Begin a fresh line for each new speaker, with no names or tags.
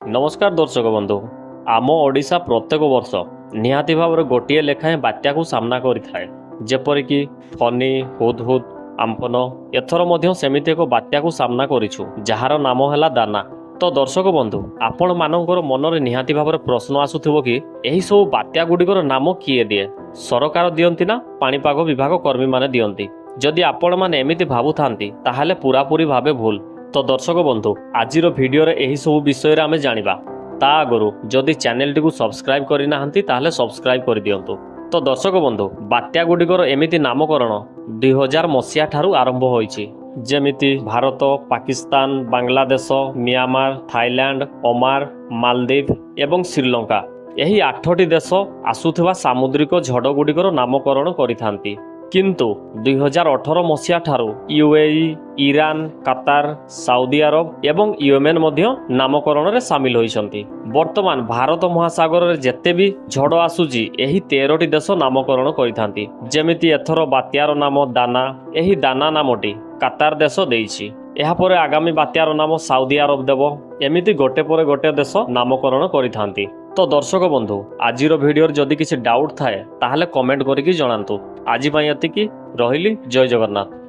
नमस्कार दर्शक बंधु। आम ओडिशा प्रत्येक वर्ष निहाती भाव गोटे लेखाएं बात्या को सामना करिथाए, जेपरिक फनी, हुदहुद, आम्फन। एथर मध्य सेमिति एक बात्या को सामना करिछु जार नाम है दाना। तो दर्शक बंधु, आपण मानकर मनरे निहाती भाव प्रश्न आसुथिबो कि एही सब बात्या गुडिकर नाम किए दिए? सरकार दियंती ना पाणीपाग विभाग कर्मी माने दियंती? जदि आपण माने एमिति भाबुथांती ताहाले पूरापूरी भावे भूल। तो दर्शक बंधु, आजिर भिडियो रे एही सब विषय आमे जानिबा। ता आगरु जदि चैनल टी को सब्सक्राइब करि नाहंती ताहाले सब्सक्राइब करि दियंतु। तो दर्शक बंधु, बात्या गुडिकर एमिति नामकरण 2000 मसिया ठारू आरंभ होईछि, जेमिति Bharat, Pakistan, Bangladesh, Myanmar, Thailand, Oman, Maldives एवं श्रीलंका एही 8टी देश आसुथिबा सामुद्रिक झड़ गुडिकर नामकरण करिथांती। किंतु 2018 मसिया ठारू यूएई, ईरान, कतार, सऊदी अरब एवं येमेन मध्य नामकरण रे सामिल होइछंती। वर्तमान भारत महासागर रे जेते भी झड़ आसुची एही 13टी देश नामकरण करिथांती, जेमिति एथर बात्यार नाम दाना। एही दाना नामटी कतार देश देइछि। एहा परे आगामी बात्यार नाम सऊदी अरब देव। एमिति गोटे परे गोटे देश नामकरण करिथांती। तो दर्शक बंधु, आजिर भिडियो जदि किसी डाउट थाए ताहले कमेंट करिकि जणांतु। आज एतिकी रहिली। जय जगन्नाथ।